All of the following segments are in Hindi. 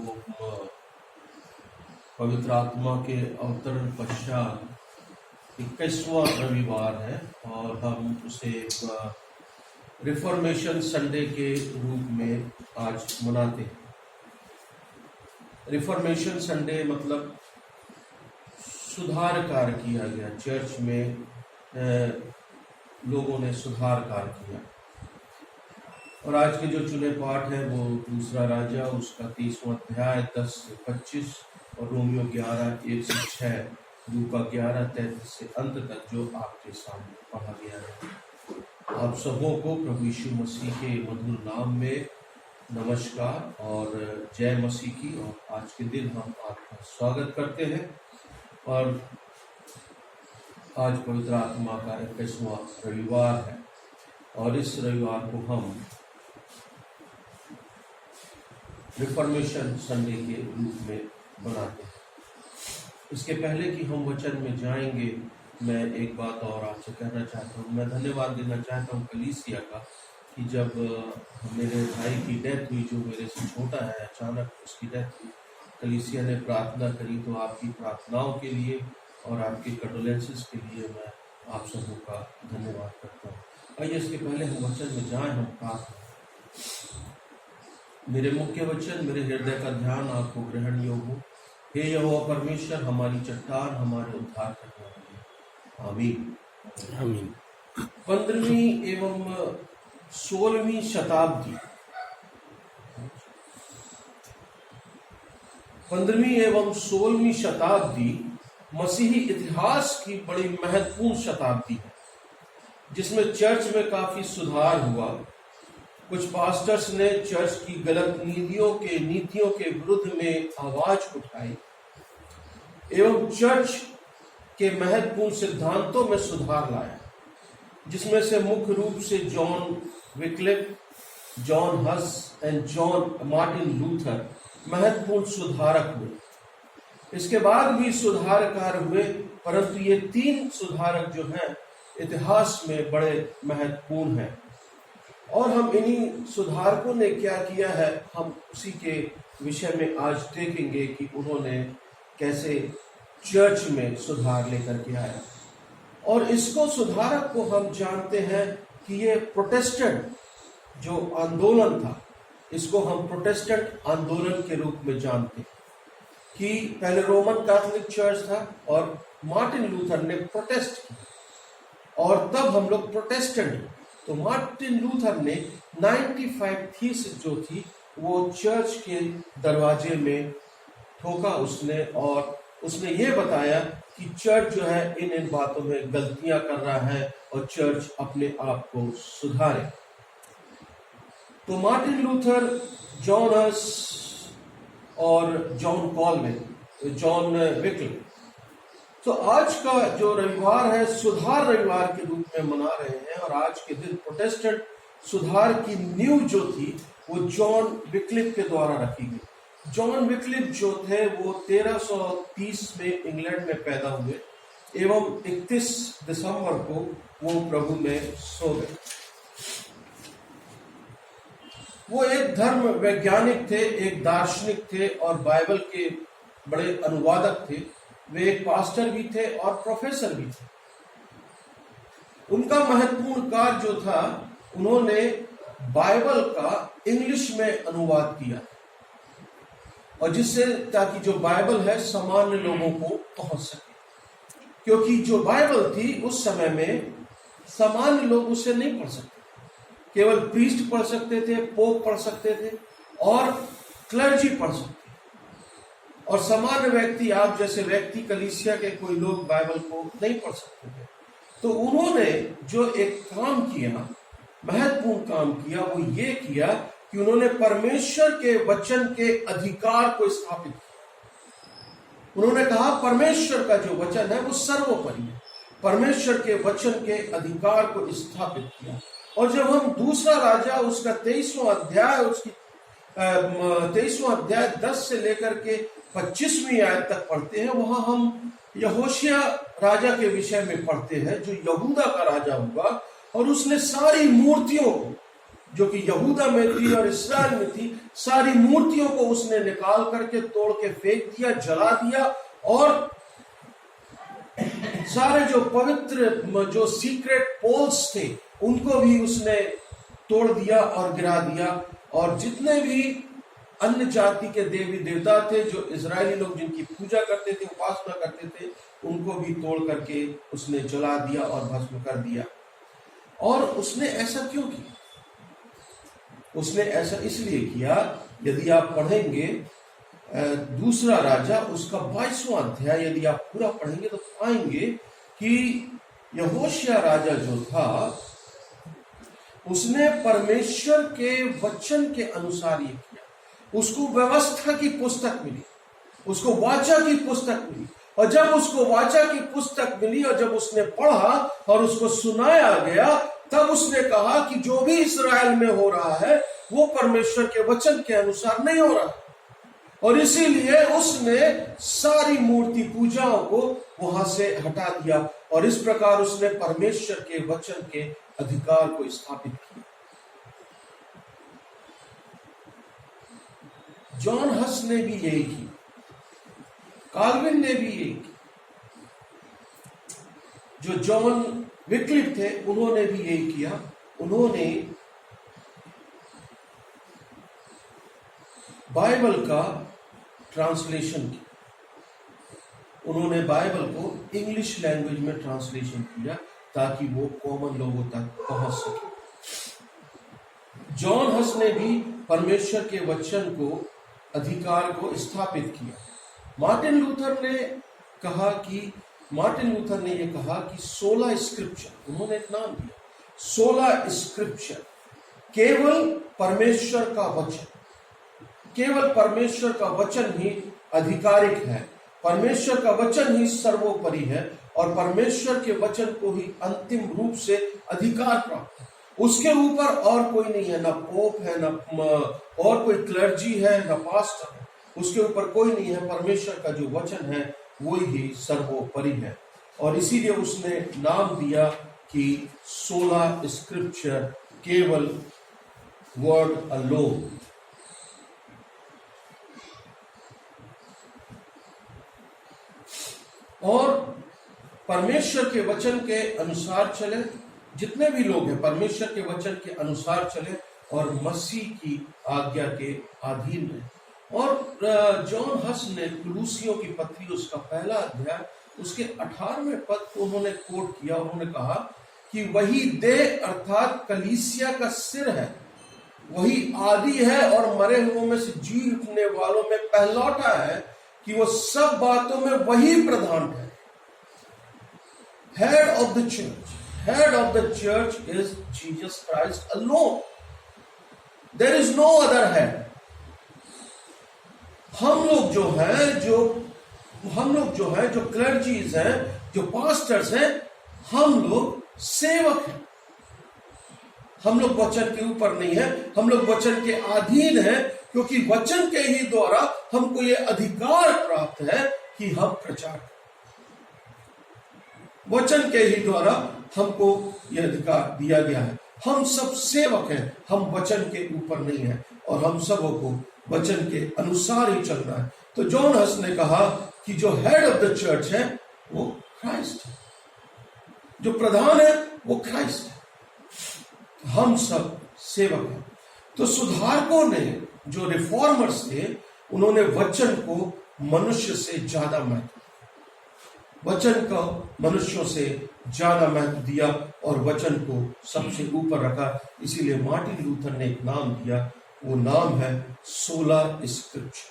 को पवित्र आत्मा के अवतरण पश्चात 21वां रविवार है और हम उसे रिफॉर्मेशन संडे के रूप में आज मनाते हैं। रिफॉर्मेशन संडे मतलब सुधार कार्य किया गया, चर्च में लोगों ने सुधार कार्य किया। और आज के जो चुने पाठ है वो दूसरा राजा उसका 30वां अध्याय 10 से 25 और रोमियो 11 1 से 6, लूका 11 33 से अंत तक जो आपके सामने पढ़ा गया है। आप सबों को प्रभु यीशु मसीह के मधुर नाम में नमस्कार और जय मसीह की। और आज के दिन हम आपका स्वागत करते हैं और आज पवित्र आत्मा का 21वां रविवार है और इस रविवार को हम रिफॉर्मेशन संडे के रूप में बनाते हैं। इसके पहले कि हम वचन में जाएंगे, मैं एक बात और आपसे कहना चाहता हूँ। मैं धन्यवाद देना चाहता हूँ कलीसिया का कि जब मेरे भाई की डेथ हुई, जो मेरे से छोटा है, अचानक उसकी डेथ हुई, कलीसिया ने प्रार्थना करी। तो आपकी प्रार्थनाओं के लिए और आपके कंडोलेंसेस के लिए मैं आप सबों का धन्यवाद करता हूँ। आइए इसके पहले हम वचन में जाएं, हम प्रार्थना। मेरे मुख्य वचन, मेरे हृदय का ध्यान आपको ग्रहण योग्य हो। हे यहोवा परमेश्वर, हमारी चट्टान, हमारे उद्धार करने वाले, आमीन आमीन। 15वीं एवं 16वीं शताब्दी, 15वीं एवं 16वीं शताब्दी मसीही इतिहास की बड़ी महत्वपूर्ण शताब्दी है, जिसमें चर्च में काफी सुधार हुआ। कुछ पास्टर्स ने चर्च की गलत नीतियों के विरुद्ध में आवाज उठाई एवं चर्च के महत्वपूर्ण सिद्धांतों में सुधार लाया, जिसमें से मुख्य रूप से John Wycliffe, John has and John Martin Luther महत्वपूर्ण सुधारक हुए। इसके बाद भी सुधार कार्य हुए, परंतु ये 3 सुधारक जो हैं इतिहास में बड़े महत्वपूर्ण हैं। और हम इन्हीं सुधारकों ने क्या किया है, हम उसी के विषय में आज देखेंगे कि उन्होंने कैसे चर्च में सुधार लेकर के आया। और इसको सुधारक को हम जानते हैं कि ये प्रोटेस्टेंट जो आंदोलन था, इसको हम प्रोटेस्टेंट आंदोलन के रूप में जानते हैं कि पहले रोमन कैथोलिक चर्च था और मार्टिन लूथर ने प्रोटेस्ट किया और तब हम लोग प्रोटेस्टेंट। तो मार्टिन लूथर ने 95 थीसिस जो थी वो चर्च के दरवाजे में ठोका उसने, और उसने ये बताया कि चर्च जो है इन बातों में गलतियां कर रहा है और चर्च अपने आप को सुधारे। तो मार्टिन लूथर, जॉन हस और जॉन कॉलवेल, जॉन विक्लिफ। तो आज का जो रविवार है सुधार रविवार के रूप में मना रहे हैं और आज के दिन प्रोटेस्टेंट सुधार की नींव जो थी वो जॉन विक्लिफ के द्वारा रखी गई। जॉन विक्लिफ जो थे वो 1330 में इंग्लैंड में पैदा हुए एवं 31 दिसंबर को वो प्रभु में सो गए। वो एक धर्म वैज्ञानिक थे, एक दार्शनिक थे और बाइबल के बड़े अनुवादक थे। वे एक पास्टर भी थे और प्रोफेसर भी थे। उनका महत्वपूर्ण कार्य जो था, उन्होंने बाइबल का इंग्लिश में अनुवाद किया और जिससे ताकि जो बाइबल है सामान्य लोगों को पहुंच सके, क्योंकि जो बाइबल थी उस समय में सामान्य लोग उसे नहीं पढ़ सकते। केवल प्रीस्ट पढ़ सकते थे, पोप पढ़ सकते थे और क्लर्जी पढ़ सकते थे। और सामान्य व्यक्ति, आप जैसे व्यक्ति, कलीसिया के कोई लोग बाइबल को नहीं पढ़ सकते थे। तो उन्होंने जो एक काम किया, महत्वपूर्ण काम किया, वो ये किया कि उन्होंने परमेश्वर के वचन के अधिकार को स्थापित किया। उन्होंने कहा परमेश्वर का जो वचन है वो सर्वोपरि है। परमेश्वर के वचन के अधिकार को स्थापित किया। और जब हम दूसरा राजा उसका 23वां अध्याय, उसकी 23वां अध्याय 10 से लेकर के 25वीं आयत तक पढ़ते हैं, वहां हम यहोशिया राजा के विषय में पढ़ते हैं जो यहूदा का राजा हुआ और उसने सारी मूर्तियों को जो कि यहूदा में थी और इस्राएल में थी, सारी मूर्तियों को उसने निकाल करके तोड़ के फेंक दिया, जला दिया, और सारे जो पवित्र जो सीक्रेट पोल्स थे उनको भी उसने तोड़ दिया और गिरा दिया। और जितने भी अन्य जाति के देवी देवता थे, जो इजरायली लोग जिनकी पूजा करते थे, उपासना करते थे, उनको भी तोड़ करके उसने जला दिया और भस्म कर दिया। और उसने ऐसा क्यों किया? उसने ऐसा इसलिए किया, यदि आप पढ़ेंगे दूसरा राजा उसका 22वां अध्याय, यदि आप पूरा पढ़ेंगे तो पाएंगे कि यहोशिया राजा जो था उसने परमेश्वर के वचन के अनुसार ये किया। उसको व्यवस्था की पुस्तक मिली, उसको वाचा की पुस्तक मिली, और जब उसको वाचा की पुस्तक मिली और जब उसने पढ़ा और उसको सुनाया गया, तब उसने कहा कि जो भी इस्राएल में हो रहा है वो परमेश्वर के वचन के अनुसार नहीं हो रहा। और इसीलिए उसने सारी मूर्ति पूजाओं को वहां से हटा दिया, और इस प्रकार उसने परमेश्वर के वचन के अधिकार को स्थापित किया। जॉन हस ने भी यही किया, काल्विन ने भी यही किया, जो जॉन विक्लिफ थे उन्होंने भी यही किया। उन्होंने बाइबल का ट्रांसलेशन किया, उन्होंने बाइबल को इंग्लिश लैंग्वेज में ट्रांसलेशन किया ताकि वो कॉमन लोगों तक पहुंच सके। जॉन हस ने भी परमेश्वर के वचन को, अधिकार को स्थापित किया। मार्टिन लूथर ने ये कहा कि 16 स्क्रिप्चर, उन्होंने एक नाम दिया, 16 स्क्रिप्चर केवल परमेश्वर का वचन, केवल परमेश्वर का वचन ही आधिकारिक है, परमेश्वर का वचन ही सर्वोपरि है, और परमेश्वर के वचन को ही अंतिम रूप से अधिकार प्राप्त है। उसके ऊपर और कोई नहीं है, ना पोप है, ना और कोई क्लर्जी है, ना पास्टर है, उसके ऊपर कोई नहीं है। परमेश्वर का जो वचन है वही ही सर्वोपरि है, और इसीलिए उसने नाम दिया कि 16 स्क्रिप्चर, केवल वर्ड अलोन। और परमेश्वर के वचन के अनुसार चले, जितने भी लोग हैं परमेश्वर के वचन के अनुसार चले और मसीह की आज्ञा के अधीन रहे। और जॉन हस ने कुलूसियों की पत्री, उसका पहला अध्याय, उसके 18वें पद को उन्होंने कोट किया। उन्होंने कहा कि वही देह अर्थात कलीसिया का सिर है, वही आदि है और मरे हुओं में से जी उठने वालों में पहलौठा है, कि वो सब बातों में वही प्रधान है। Head of the church, head of the church is Jesus Christ alone, there is no other head. हम लोग जो हैं, जो क्लर्जीज हैं, जो पास्टर्स हैं, हम लोग सेवक हैं। हम लोग वचन के ऊपर नहीं है, हम लोग वचन के अधीन हैं, क्योंकि वचन के ही द्वारा हमको ये अधिकार प्राप्त है कि हम प्रचार करें। वचन के ही द्वारा हमको यह अधिकार दिया गया है। हम सब सेवक हैं, हम वचन के ऊपर नहीं हैं, और हम सबों को वचन के अनुसार ही चलना है। तो जॉन हस ने कहा कि जो हेड ऑफ द चर्च है वो क्राइस्ट है, जो प्रधान है वो क्राइस्ट है, हम सब सेवक हैं। तो सुधारकों ने, जो रिफॉर्मर्स थे, उन्होंने वचन को मनुष्य से ज्यादा महत्व, वचन को मनुष्यों से ज्यादा महत्व दिया और वचन को सबसे ऊपर रखा। इसीलिए मार्टिन लूथर ने एक नाम दिया, वो नाम है 16 स्क्रिप्चर,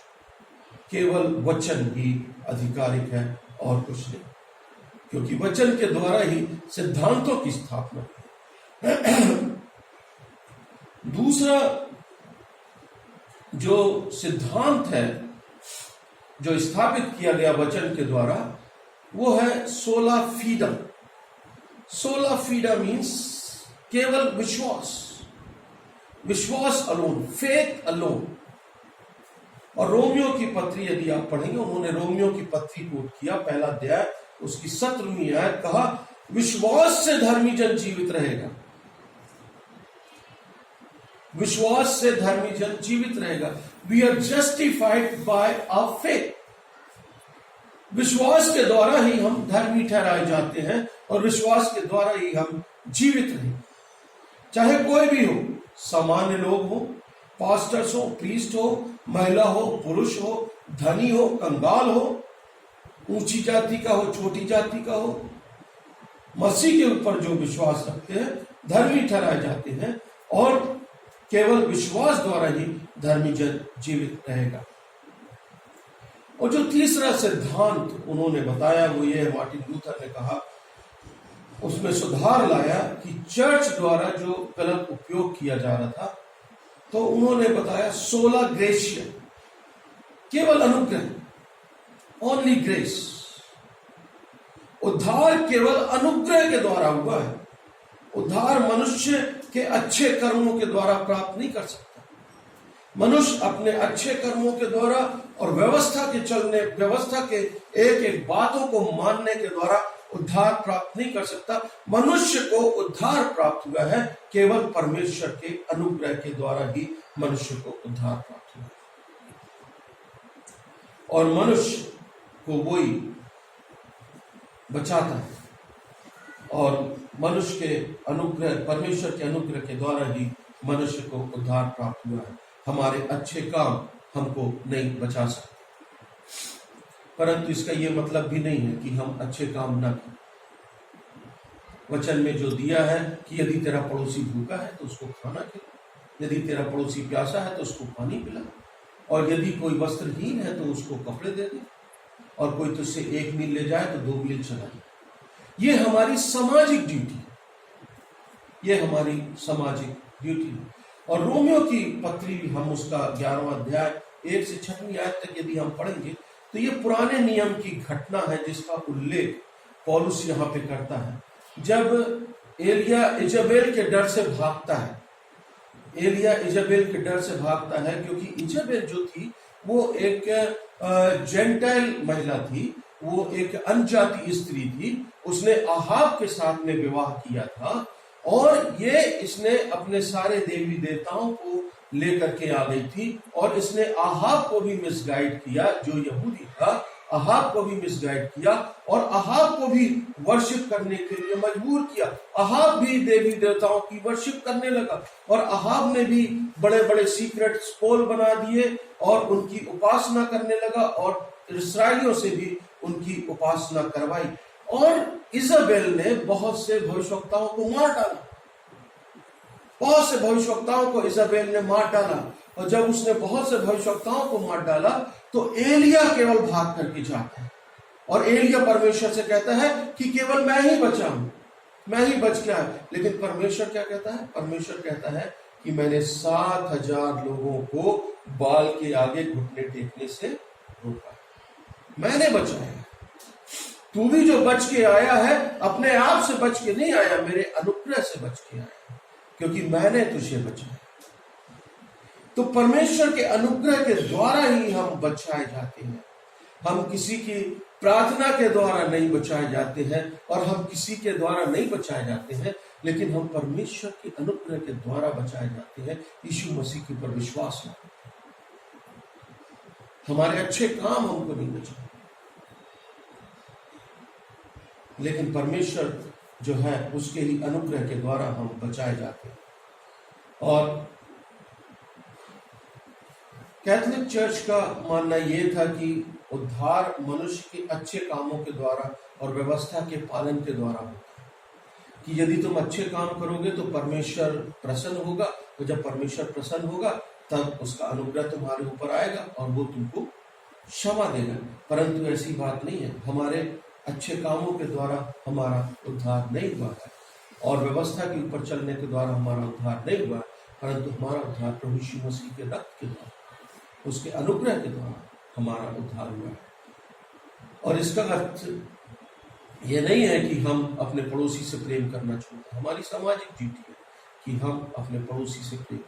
केवल वचन ही आधिकारिक है और कुछ नहीं, क्योंकि वचन के द्वारा ही सिद्धांतों की स्थापना है। दूसरा जो सिद्धांत है जो स्थापित किया गया वचन के द्वारा, वो है सोला फीडा। सोला फीडा मीन्स केवल विश्वास, विश्वास अलोन, फेथ अलोन। और रोमियो की पत्री यदि आप पढ़ेंगे, उन्होंने रोमियो की पत्री कोट किया, पहला अध्याय उसकी 17वीं आयत, कहा विश्वास से धर्मी जन जीवित रहेगा। विश्वास से धर्मी जन जीवित रहेगा। We are justified by our faith. विश्वास के द्वारा ही हम धर्मी ठहराए जाते हैं और विश्वास के द्वारा ही हम जीवित रहे। चाहे कोई भी हो, सामान्य लोग हो, पास्टर्स हो, प्रीस्ट हो, महिला हो, पुरुष हो, धनी हो, कंगाल हो, ऊंची जाति का हो, छोटी जाति का हो, मसीह के ऊपर जो विश्वास रखते हैं धर्मी ठहराए जाते हैं और केवल विश्वास द्वारा ही धर्मी जन जीवित रहेगा। और जो तीसरा सिद्धांत उन्होंने बताया वो ये है, मार्टिन लूथर ने कहा, उसमें सुधार लाया कि चर्च द्वारा जो गलत उपयोग किया जा रहा था, तो उन्होंने बताया सोला ग्रेशिया, केवल अनुग्रह, ओनली ग्रेस। उद्धार केवल अनुग्रह के द्वारा हुआ है। उद्धार मनुष्य के अच्छे कर्मों के द्वारा प्राप्त नहीं कर सकता। मनुष्य अपने अच्छे कर्मों के द्वारा और व्यवस्था के एक एक बातों को मानने के द्वारा उद्धार प्राप्त नहीं कर सकता। मनुष्य को उद्धार प्राप्त हुआ है केवल परमेश्वर के अनुग्रह के द्वारा ही मनुष्य को उद्धार प्राप्त हुआ है। और मनुष्य को वही बचाता है और मनुष्य के अनुग्रह, परमेश्वर के अनुग्रह के द्वारा ही मनुष्य को उद्धार प्राप्त हुआ है। हमारे अच्छे काम हमको नहीं बचा सकते, परंतु इसका यह मतलब भी नहीं है कि हम अच्छे काम न करें। वचन में जो दिया है कि यदि तेरा पड़ोसी भूखा है तो उसको खाना खिला, यदि तेरा पड़ोसी प्यासा है तो उसको पानी पिला, और यदि कोई वस्त्रहीन है तो उसको कपड़े दे दे, और कोई तुझसे 1 मील ले जाए तो 2 मील चला जाए। ये हमारी सामाजिक ड्यूटी है, ये हमारी सामाजिक ड्यूटी है। और रोमियो की पत्री, हम उसका 11वां अध्याय 1 से 6वीं आयत तक यदि हम पढ़ेंगे तो ये पुराने नियम की घटना है जिसका उल्लेख पौलुस यहाँ पे करता है। जब एलिया इजेबेल के डर से भागता है, एलिया इजेबेल के डर से भागता है, क्योंकि इजेबेल जो थी वो एक जेंटाइल महिला थी, वो एक अनजाति स्त्री थी। उसने अहाब के साथ में विवाह किया था और ये इसने अपने सारे देवी देवताओं को लेकर के आ गई थी, और इसने अहाब को भी मिसगाइड किया, जो यहूदी था अहाब को भी मिसगाइड किया और अहाब को भी वर्शिप करने के लिए मजबूर किया। अहाब भी देवी देवताओं की वर्शिप करने लगा और अहाब ने भी बड़े बड़े सीक्रेट पोल बना दिए और उनकी उपासना करने लगा और इस्राएलियों से भी उनकी उपासना करवाई। और इजाबेल ने बहुत से भविष्यवक्ताओं को मार डाला, बहुत से भविष्यवक्ताओं को इजाबेल ने मार डाला। और जब उसने बहुत से भविष्यवक्ताओं को मार डाला तो एलिया केवल भाग करके जाता है और एलिया परमेश्वर से कहता है कि केवल मैं ही बचा हूं, मैं ही बच गया। लेकिन परमेश्वर क्या कहता है? परमेश्वर कहता है कि मैंने 7,000 लोगों को बाल के आगे घुटने टेकने से रोका, मैंने बचाया। तू भी जो बच के आया है अपने आप से बच के नहीं आया, मेरे अनुग्रह से बच के आया, क्योंकि मैंने तुझे बचाया। तो परमेश्वर के अनुग्रह के द्वारा ही हम बचाए जाते हैं। हम किसी की प्रार्थना के द्वारा नहीं बचाए जाते हैं और हम किसी के द्वारा नहीं बचाए जाते हैं, लेकिन हम परमेश्वर के अनुग्रह के द्वारा बचाए जाते हैं। यीशु मसीह के ऊपर विश्वास है, हमारे अच्छे काम हमको नहीं बचाए, लेकिन परमेश्वर जो है उसके ही अनुग्रह के द्वारा हम बचाए जाते हैं। और कैथोलिक चर्च का मानना यह था कि उद्धार मनुष्य के अच्छे कामों के द्वारा और व्यवस्था के पालन के द्वारा होता है, कि यदि तुम अच्छे काम करोगे तो परमेश्वर प्रसन्न होगा, और जब परमेश्वर प्रसन्न होगा तब उसका अनुग्रह तुम्हारे ऊपर आएगा और वो तुमको क्षमा देगा। परंतु ऐसी बात नहीं है, हमारे अच्छे कामों के द्वारा हमारा उद्धार नहीं हुआ है और व्यवस्था के ऊपर चलने के द्वारा हमारा उद्धार नहीं हुआ, परंतु हमारा उद्धार प्रभु यीशु मसीह के रक्त के द्वारा, उसके अनुग्रह के द्वारा हमारा उद्धार हुआ है। और इसका अर्थ यह नहीं है कि हम अपने पड़ोसी से प्रेम करना छोड़ दें। हमारी सामाजिक ड्यूटी है कि हम अपने पड़ोसी से प्रेम करें,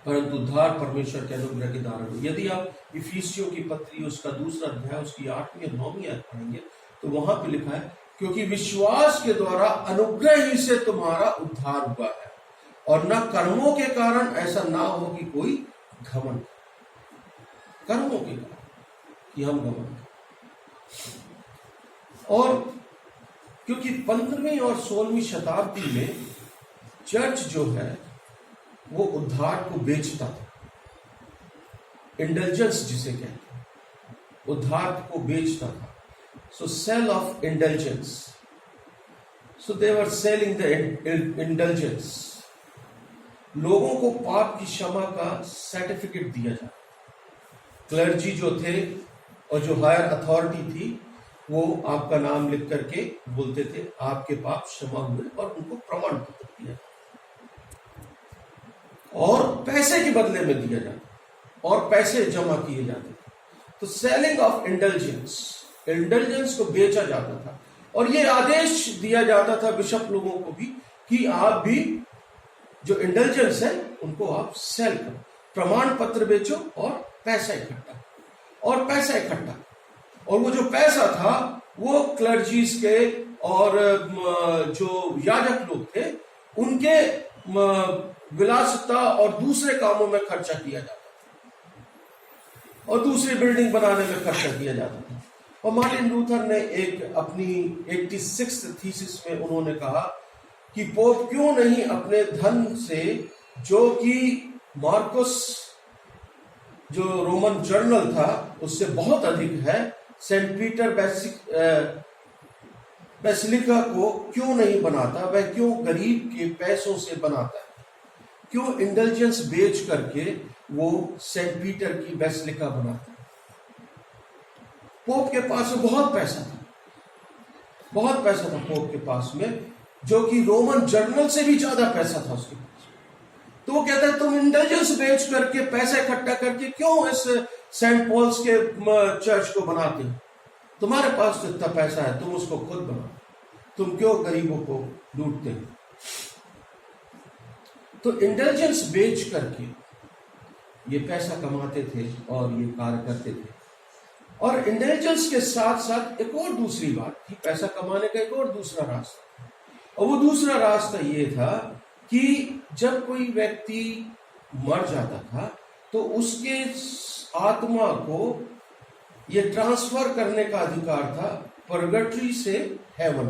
परंतु उद्धार परमेश्वर के अनुग्रह के द्वारा। यदि आप इफिसियों की पत्री उसका 2रा अध्याय उसकी 8वीं और 9वीं आयत पढ़ेंगे तो वहां पे लिखा है, क्योंकि विश्वास के द्वारा अनुग्रह ही से तुम्हारा उद्धार हुआ है और न कर्मों के कारण ऐसा ना हो कि कोई घमंड, कर्मों के कारण कि हम घमंड। और क्योंकि 15वीं और 16वीं शताब्दी में चर्च जो है वो उद्धार को बेचता था, इंडल्जेंस जिसे कहते हैं, उद्धार को बेचता था। So sale of indulgence, so they were selling the indulgence. लोगों को पाप की क्षमा का सर्टिफिकेट दिया जाता। क्लर्जी जो थे और जो हायर अथॉरिटी थी वो आपका नाम लिख करके बोलते थे आपके पाप क्षमा हुए, और उनको प्रमाण पत्र दिया और पैसे के बदले में दिया जाता और पैसे जमा किए जाते थे। तो सेलिंग ऑफ इंडल्जेंस, इंडल्जेंस को बेचा जाता था। और ये आदेश दिया जाता था बिशप लोगों को भी कि आप भी जो इंडल्जेंस है उनको आप सेल करो, प्रमाण पत्र बेचो और पैसा इकट्ठा, और पैसा इकट्ठा। और वो जो पैसा था वो क्लर्जीज के और जो याजक लोग थे उनके विलासिता और दूसरे कामों में खर्चा किया जाता था, और दूसरी बिल्डिंग बनाने में खर्चा किया जाता था। और मार्टिन लूथर ने एक अपनी 86th थीसिस में उन्होंने कहा कि पोप क्यों नहीं अपने धन से, जो कि मार्कुस जो रोमन जर्नल था उससे बहुत अधिक है, सेंट पीटर बेसिलिका को क्यों नहीं बनाता, वह क्यों गरीब के पैसों से बनाता है, क्यों इंडल्जेंस बेच करके वो सेंट पीटर की बेसिलिका बनाता है। पोप के पास में बहुत पैसा था, बहुत पैसा था पोप के पास में, जो कि रोमन जर्नल से भी ज्यादा पैसा था उसके पास। तो वो कहता है तुम इंडल्जेंस बेच करके पैसा इकट्ठा करके क्यों इस सेंट पॉल्स के चर्च को बनाते हो, तुम्हारे पास तो इतना पैसा है, तुम उसको खुद बनाओ, तुम क्यों गरीबों को लूटते हो। तो इंडल्जेंस बेच करके ये पैसा कमाते थे और ये कार्य करते थे। और इंडल्जेंस के साथ साथ एक और दूसरी बात थी, पैसा कमाने का एक और दूसरा रास्ता, और वो दूसरा रास्ता ये था कि जब कोई व्यक्ति मर जाता था तो उसके आत्मा को ये ट्रांसफर करने का अधिकार था परगेटरी से heaven,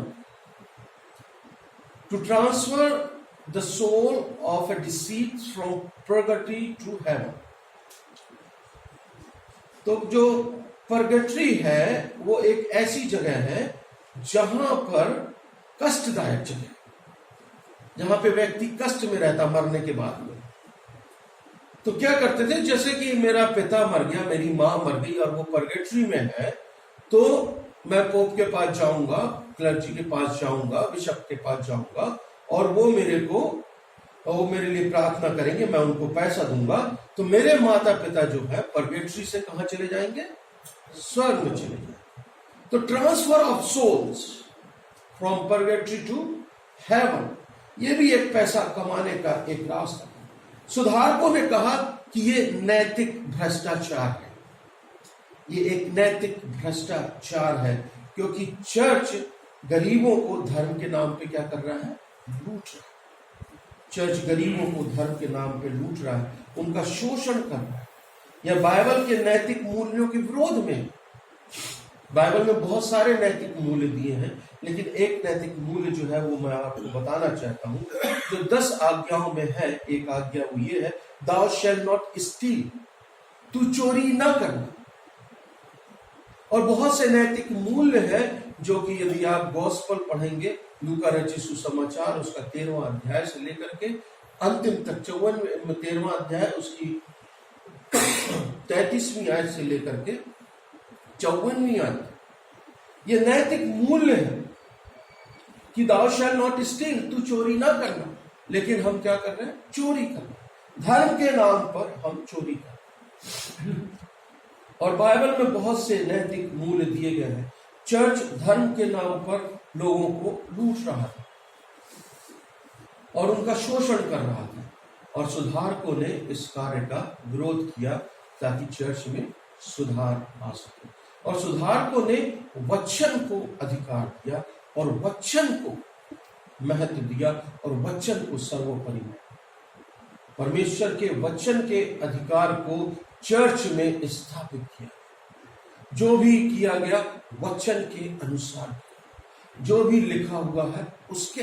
to transfer the soul of a deceased from purgatory to heaven. तो जो परगेटरी है वो एक ऐसी जगह है जहां पर कष्टदायक जगह, जहां पे व्यक्ति कष्ट में रहता मरने के बाद में। तो क्या करते थे, जैसे कि मेरा पिता मर गया, मेरी मां मर गई और वो परगेटरी में है, तो मैं पोप के पास जाऊंगा, क्लर्जी के पास जाऊंगा, बिशप के पास जाऊंगा, और वो मेरे लिए प्रार्थना करेंगे, मैं उनको पैसा दूंगा, तो मेरे माता पिता जो है परगेटरी से कहां चले जाएंगे, स्वर्ग में चले जाएंगे। तो transfer of souls from purgatory to heaven, ये भी एक पैसा कमाने का एक रास्ता। सुधारकों ने कहा कि ये नैतिक भ्रष्टाचार है, ये एक नैतिक भ्रष्टाचार है, क्योंकि चर्च गरीबों को धर्म के नाम पे क्या कर रहा है, लूट रहा है। चर्च गरीबों को धर्म के नाम पे लूट रहा है, उनका शोषण कर रहा है, या बाइबल के नैतिक मूल्यों के विरोध में। बाइबल में बहुत सारे नैतिक मूल्य दिए हैं, लेकिन एक नैतिक मूल्य जो है वो मैं आपको बताना चाहता हूं, जो 10 आज्ञाओं में है। एक आज्ञा वो ये है, thou shall not steal, तू चोरी ना करना। और बहुत से नैतिक मूल्य है जो कि यदि आप गॉस्पेल पढ़ेंगे, लूका रचित सुसमाचार उसका 13वां अध्याय से लेकर के अंतिम तक 13वां अध्याय उसकी 33वीं आयत से लेकर के 54वीं आयत, ये नैतिक मूल्य है कि thou shall not steal, तू चोरी ना करना। लेकिन हम क्या कर रहे हैं, चोरी कर रहे हैं, धर्म के नाम पर हम चोरी कर रहे हैं। और बाइबल में बहुत से नैतिक मूल्य दिए गए हैं। चर्च धर्म के नाम पर लोगों को लूट रहा था और उनका शोषण कर रहा था, और सुधारकों ने इस कार्य का विरोध किया ताकि चर्च में सुधार आ सके। और सुधारकों ने वचन को अधिकार दिया और वचन को महत्व दिया और वचन को सर्वोपरि परमेश्वर के वचन के अधिकार को चर्च में स्थापित किया। जो भी किया गया वचन के अनुसार, जो भी लिखा हुआ है उसके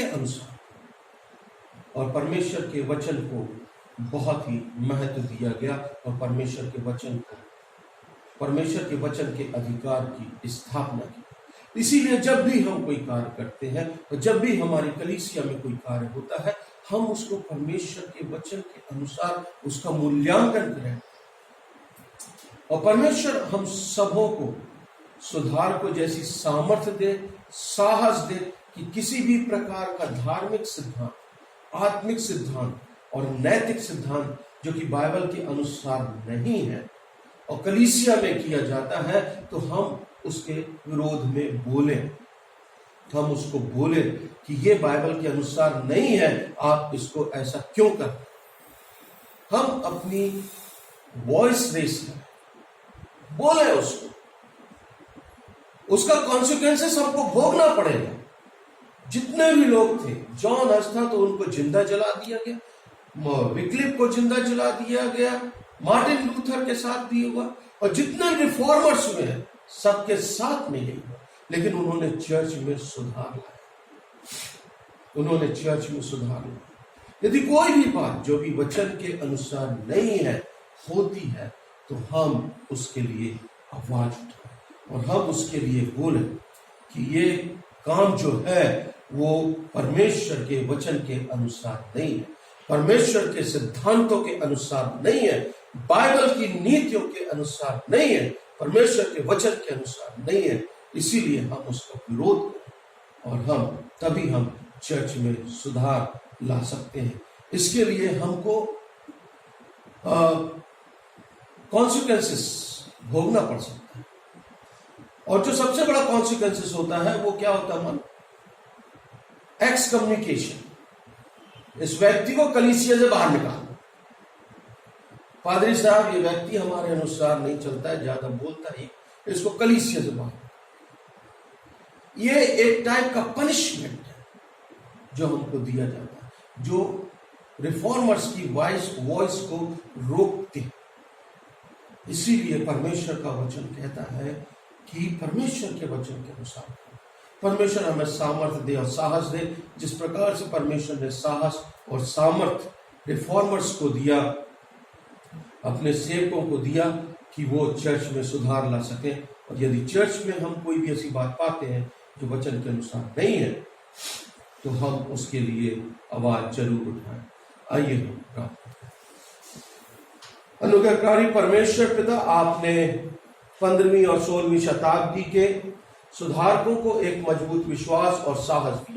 अनुसार। और परमेश्वर के वचन को बहुत ही महत्व दिया गया और परमेश्वर के वचन के अधिकार की स्थापना की। इसीलिए जब भी हम कोई कार्य करते हैं और जब भी हमारी कलीसिया में कोई कार्य होता है, हम उसको परमेश्वर के वचन के अनुसार उसका मूल्यांकन करें। और परमेश्वर हम सबों को सुधार को जैसी सामर्थ्य दे, साहस दे कि किसी भी प्रकार का धार्मिक सिद्धांत, आत्मिक सिद्धांत और नैतिक सिद्धांत जो कि बाइबल के अनुसार नहीं है और कलीसिया में किया जाता है, तो हम उसके विरोध में बोलें। हम उसको बोले कि ये बाइबल के अनुसार नहीं है, आप इसको ऐसा क्यों कर। हम अपनी वॉइस रेस करें, बोले उसको, उसका कॉन्सिक्वेंसेस हमको भोगना पड़ेगा। जितने भी लोग थे, जॉन हस था तो उनको जिंदा जला दिया गया, विक्लिफ को जिंदा जला दिया गया, मार्टिन लूथर के साथ भी हुआ, और जितने रिफॉर्मर्स हुए हैं सबके साथ में यही हुआ। लेकिन उन्होंने चर्च में सुधार लाया। यदि कोई भी बात जो भी वचन के अनुसार नहीं है होती है, तो हम उसके लिए आवाज उठाएं और हम उसके लिए बोले कि ये काम जो है वो परमेश्वर के वचन के अनुसार नहीं है, परमेश्वर के सिद्धांतों के अनुसार नहीं है, बाइबल की नीतियों के अनुसार नहीं है, परमेश्वर के वचन के अनुसार नहीं है। इसीलिए हम उसका विरोध करें और तभी हम चर्च में सुधार ला सकते हैं। इसके लिए हमको कॉन्सिक्वेंसेस भोगना पड़ सकता है। और जो सबसे बड़ा कॉन्सिक्वेंसेस होता है वो क्या होता है? एक्सकम्युनिकेशन। इस व्यक्ति को कलीसिया से बाहर निकालना। पादरी साहब, ये व्यक्ति हमारे अनुसार नहीं चलता है, ज्यादा बोलता है, इसको कलीसिया से बाहर। ये एक टाइप का पनिशमेंट है जो हमको दिया जाता है, जो रिफॉर्मर्स की वॉइस को रोकते। इसीलिए परमेश्वर का वचन कहता है कि परमेश्वर के वचन के अनुसार परमेश्वर हमें सामर्थ्य दे और साहस दे। जिस प्रकार से परमेश्वर ने साहस और सामर्थ्य रिफॉर्मर्स को दिया, अपने सेवकों को दिया कि वो चर्च में सुधार ला सके। और यदि चर्च में हम कोई भी ऐसी बात पाते हैं जो वचन के अनुसार नहीं है, तो हम उसके लिए आवाज जरूर उठाएं। आइए हम प्रार्थना करें। अनुग्रहकारी परमेश्वर पिता, आपने 15वीं और 16वीं शताब्दी के सुधारकों को एक मजबूत विश्वास और साहस दिया।